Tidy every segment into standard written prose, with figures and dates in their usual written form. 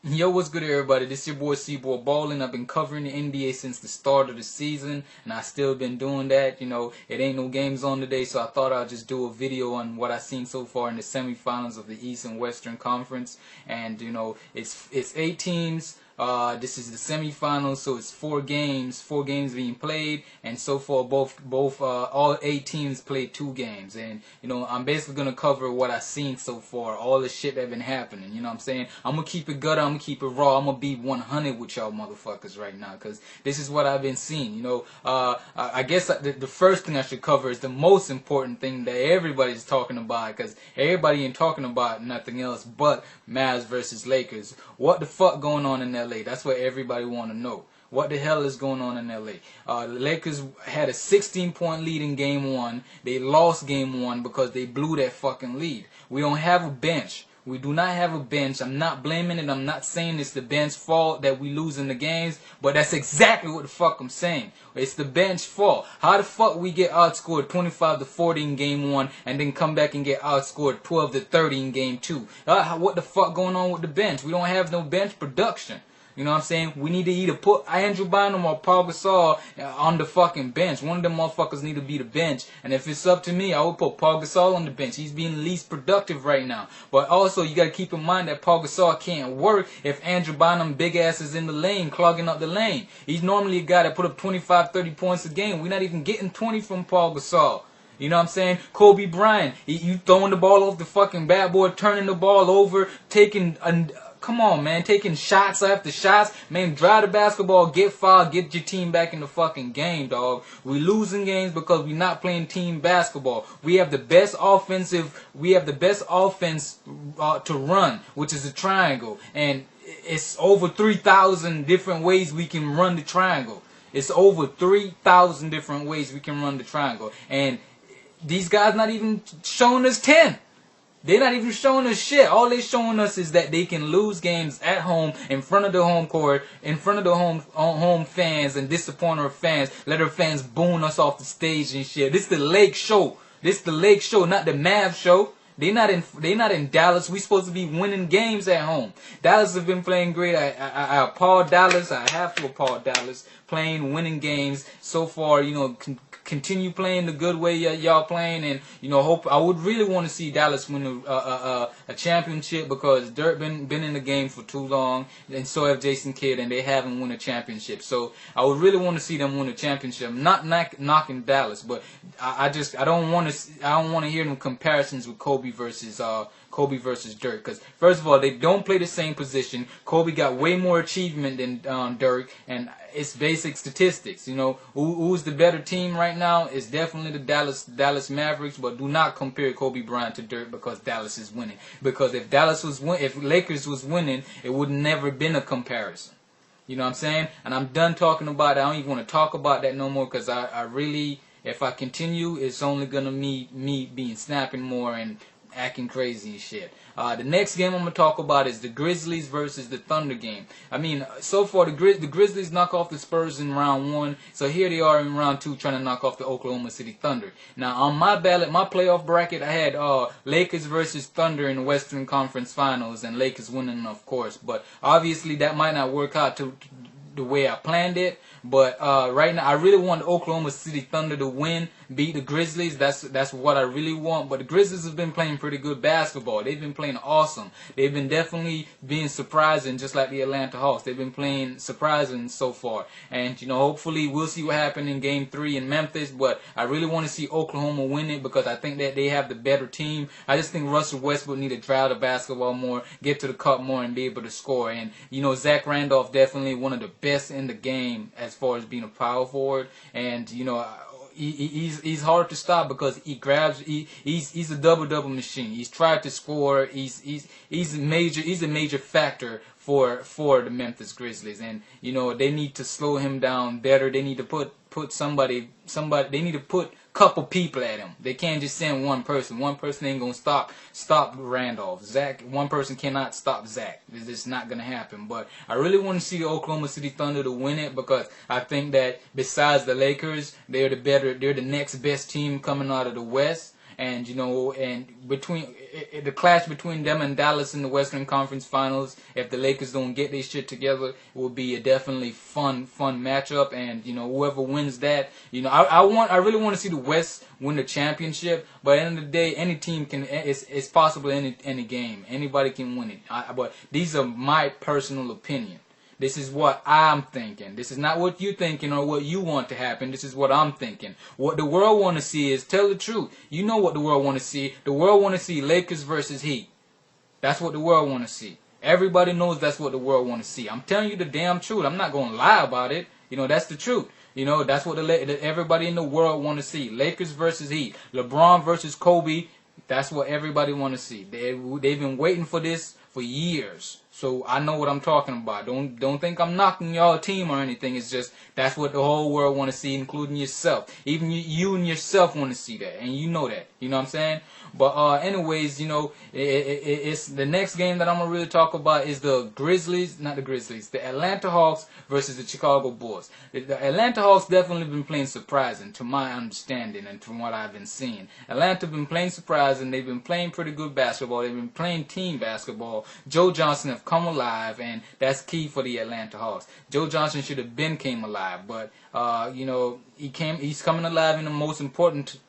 Yo, what's good, everybody? This your boy C-Boy Ballin'. I've been covering the NBA since the start of the season, and I still been doing that. You know, it ain't no games on today, so I thought I'd just do a video on what I've seen so far in the semifinals of the East and Western Conference. And you know, it's 8 teams. This is the semifinals, so it's four games being played, and so far all 8 teams played 2 games. And you know, I'm basically gonna cover what I've seen so far, all the shit that been happening. You know what I'm saying? I'm gonna keep it gutter, I'm gonna keep it raw, I'm gonna be 100 with y'all motherfuckers right now, cause this is what I've been seeing. You know, I guess the first thing I should cover is the most important thing that everybody's talking about, cause everybody ain't talking about nothing else but Mavs versus Lakers. What the fuck going on in LA? That's what everybody want to know. What the hell is going on in LA? The Lakers had a 16-point lead in Game 1. They lost Game 1 because they blew that fucking lead. We don't have a bench. We do not have a bench. I'm not blaming it. I'm not saying it's the bench's fault that we lose in the games, but that's exactly what the fuck I'm saying. It's the bench fault. How the fuck we get outscored 25-40 in Game 1 and then come back and get outscored 12-30 in Game 2? What the fuck going on with the bench? We don't have no bench production. You know what I'm saying? We need to either put Andrew Bynum or Paul Gasol on the fucking bench. One of them motherfuckers need to be the bench. And if it's up to me, I would put Paul Gasol on the bench. He's being least productive right now. But also, you got to keep in mind that Paul Gasol can't work if Andrew Bynum big ass is in the lane, clogging up the lane. He's normally a guy that put up 25, 30 points a game. We're not even getting 20 from Paul Gasol. You know what I'm saying? Kobe Bryant, you throwing the ball off the fucking backboard, turning the ball over, taking... Come on, man. Taking shots after shots. Man, drive the basketball, get fouled, get your team back in the fucking game, dog. We losing games because we not playing team basketball. We have the best offense to run, which is a triangle. And it's over 3,000 different ways we can run the triangle. It's over 3,000 different ways we can run the triangle. And these guys not even showing us 10. They're not even showing us shit. All they're showing us is that they can lose games at home, in front of the home court, in front of the home fans and disappoint our fans. Let our fans booing us off the stage and shit. This is the Lake Show. This is the Lake Show, not the Mavs Show. They're not in Dallas. We supposed to be winning games at home. Dallas have been playing great. I applaud Dallas. I have to applaud Dallas winning games so far. You know, continue playing the good way y'all playing, and you know, I would really want to see Dallas win a championship, because Dirk been in the game for too long, and so have Jason Kidd, and they haven't won a championship. So I would really want to see them win a championship. I'm not knocking Dallas, but I don't want to hear them comparisons with Kobe versus Dirk, because first of all, they don't play the same position. Kobe got way more achievement than Dirk, and it's basic statistics. You know, who's the better team right now? It's definitely the Dallas Mavericks, but do not compare Kobe Bryant to Dirk, because Dallas is winning. Because if Lakers was winning, it would never been a comparison. You know what I'm saying? And I'm done talking about it. I don't even want to talk about that no more, because I really, if I continue, it's only gonna me being snapping more and acting crazy and shit. The next game I'm going to talk about is the Grizzlies versus the Thunder game. I mean, so far the Grizzlies knock off the Spurs in round 1. So here they are in round 2 trying to knock off the Oklahoma City Thunder. Now on my ballot, my playoff bracket, I had Lakers versus Thunder in the Western Conference Finals, and Lakers winning, of course. But obviously that might not work out to the way I planned it. But right now, I really want the Oklahoma City Thunder to win, beat the Grizzlies. That's what I really want. But the Grizzlies have been playing pretty good basketball. They've been playing awesome. They've been definitely being surprising, just like the Atlanta Hawks. They've been playing surprising so far. And, you know, hopefully we'll see what happens in Game 3 in Memphis. But I really want to see Oklahoma win it, because I think that they have the better team. I just think Russell Westbrook need to drive the basketball more, get to the cup more, and be able to score. And, you know, Zach Randolph definitely one of the best in the game as far as being a power forward. And, you know, he's hard to stop, because he's a double machine. He's tried to score. He's a major factor for the Memphis Grizzlies, and you know, they need to slow him down better. They need to put somebody. They need to put couple people at him. They can't just send one person. One person ain't gonna stop Randolph. Zack, one person cannot stop Zack. It's just not gonna happen. But I really want to see the Oklahoma City Thunder to win it, because I think that besides the Lakers, they're the next best team coming out of the West. And between the clash between them and Dallas in the Western Conference Finals, if the Lakers don't get their shit together, it will be a definitely fun matchup. And whoever wins that, I really want to see the West win the championship. But at the end of the day, any team can. It's possible in any game. Anybody can win it. But these are my personal opinion. This is what I'm thinking. This is not what you're thinking or what you want to happen. This is what I'm thinking. What the world want to see is, tell the truth. You know what the world want to see. The world want to see Lakers versus Heat. That's what the world want to see. Everybody knows that's what the world want to see. I'm telling you the damn truth. I'm not going to lie about it. That's the truth. That's what everybody in the world want to see. Lakers versus Heat. LeBron versus Kobe. That's what everybody want to see. They've been waiting for this for years. So I know what I'm talking about. Don't think I'm knocking y'all team or anything. It's just that's what the whole world want to see, including yourself. Even you and yourself want to see that, and you know that. You know what I'm saying? But anyways, it's the next game that I'm gonna really talk about is the Atlanta Hawks versus the Chicago Bulls. The Atlanta Hawks definitely been playing surprising, to my understanding and from what I've been seeing. Atlanta been playing surprising. They've been playing pretty good basketball. They've been playing team basketball. Joe Johnson have come alive, and that's key for the Atlanta Hawks. Joe Johnson should have been came alive, but he's coming alive in the most important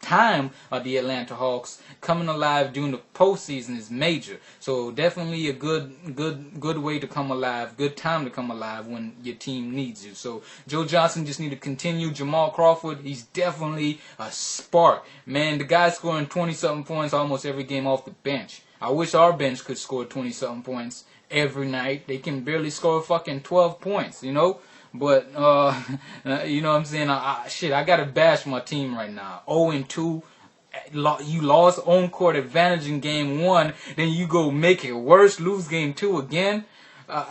time of the Atlanta Hawks. Coming alive during the postseason is major. So definitely a good way to come alive, good time to come alive when your team needs you. So Joe Johnson just need to continue. Jamal Crawford, he's definitely a spark. Man, the guy's scoring 20-something points almost every game off the bench. I wish our bench could score 20-something points every night. They can barely score fucking 12 points, But, you know what I'm saying? I got to bash my team right now. 0-2. You lost on court advantage in game 1. Then you go make it worse, lose game 2 again. I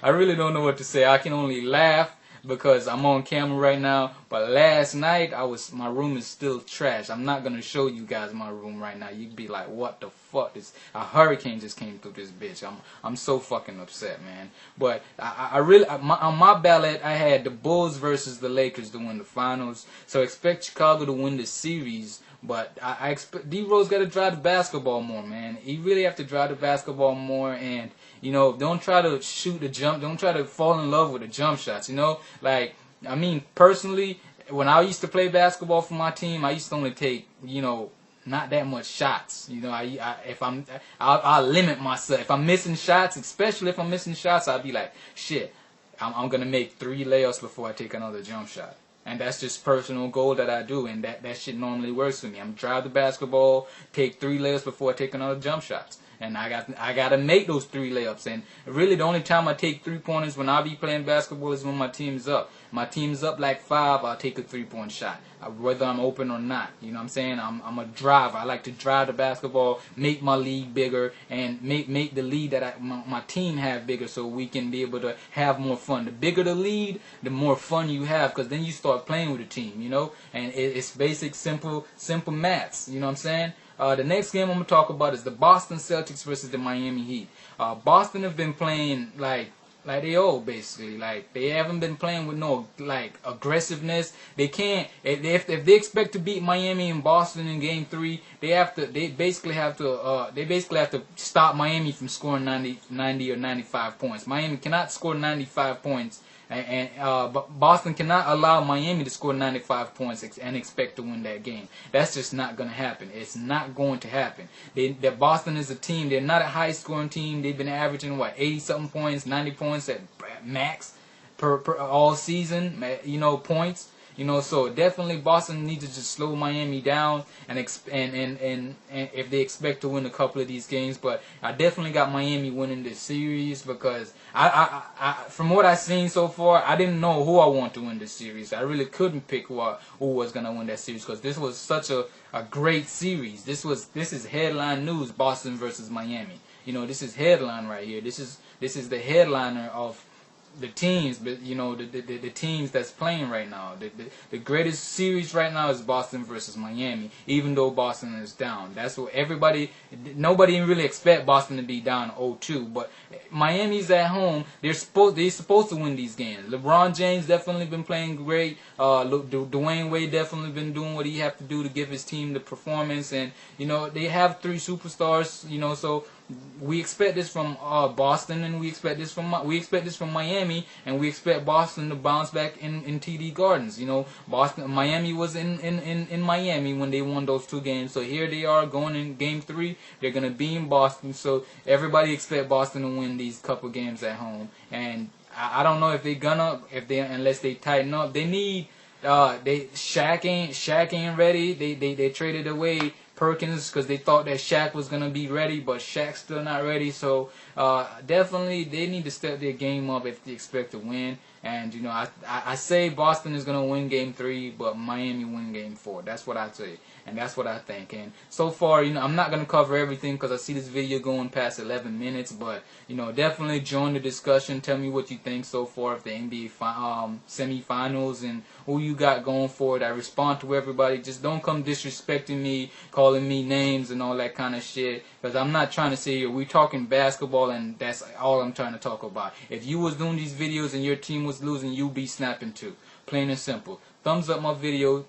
really don't know what to say. I can only laugh because I'm on camera right now. But last night, my room is still trash. I'm not going to show you guys my room right now. You'd be like, what the fuck? A hurricane just came through this bitch. I'm so fucking upset, man. But on my ballot, I had the Bulls versus the Lakers to win the finals. So expect Chicago to win the series. But I expect D-Rose got to drive the basketball more, man. He really have to drive the basketball more, and don't try to shoot the jump. Don't try to fall in love with the jump shots. Personally, when I used to play basketball for my team, I used to only take not that much shots. I'll limit myself. If I'm missing shots, especially if I'm missing shots, I'll be like, shit, I'm gonna make 3 layups before I take another jump shot. And that's just personal goal that I do, and that shit normally works for me. I'm drive the basketball, take 3 layups before I take another jump shots. And I gotta make those 3 layups. And really the only time I take 3-pointers when I be playing basketball is when my team's up. My team's up like 5, I'll take a 3-point shot. Whether I'm open or not. You know what I'm saying? I'm a driver. I like to drive the basketball, make my lead bigger, and make the lead that my team have bigger so we can be able to have more fun. The bigger the lead, the more fun you have, because then you start playing with the team, And it's basic, simple maths. You know what I'm saying? The next game I'm going to talk about is the Boston Celtics versus the Miami Heat. Boston have been playing like they old, basically. Like, they haven't been playing with no, aggressiveness. They can't, if they expect to beat Miami and Boston in game 3, they basically have to stop Miami from scoring 90 or 95 points. Miami cannot score 95 points. But Boston cannot allow Miami to score 95 points and expect to win that game. That's just not going to happen. It's not going to happen. Boston is a team. They're not a high-scoring team. They've been averaging, 80-something points, 90 points at max per all season, points. So definitely Boston needs to just slow Miami down and if they expect to win a couple of these games. But I definitely got Miami winning this series because I from what I've seen so far, I didn't know who I want to win this series. I really couldn't pick who was gonna win that series because this was such a great series. This is headline news: Boston versus Miami. This is headline right here. This is the headliner of the teams, but the teams that's playing right now. The greatest series right now is Boston versus Miami, even though Boston is down. That's what nobody really expect Boston to be down 0-2, but Miami's at home. They're supposed to win these games. LeBron James definitely been playing great. Dwayne Wade definitely been doing what he have to do to give his team the performance, and they have 3 superstars. So we expect this from Boston, and we expect this from Miami, and we expect Boston to bounce back in TD Gardens. Miami was in Miami when they won those 2 games, so here they are going in Game 3. They're gonna be in Boston, so everybody expect Boston to win these couple games at home. And I don't know unless they tighten up. They need Shaq ain't ready. They traded away Perkins because they thought that Shaq was gonna be ready, but Shaq's still not ready. So definitely they need to step their game up if they expect to win. And I say Boston is gonna win Game 3, but Miami win Game 4. That's what I say, and that's what I think. And so far, I'm not gonna cover everything because I see this video going past 11 minutes. But definitely join the discussion. Tell me what you think so far of the NBA semifinals and who you got going for it. I respond to everybody. Just don't come disrespecting me, calling me names and all that kind of shit, because I'm not trying to say here. We're talking basketball, and that's all I'm trying to talk about. If you was doing these videos and your team was losing, you be snapping too. Plain and simple. Thumbs up my video.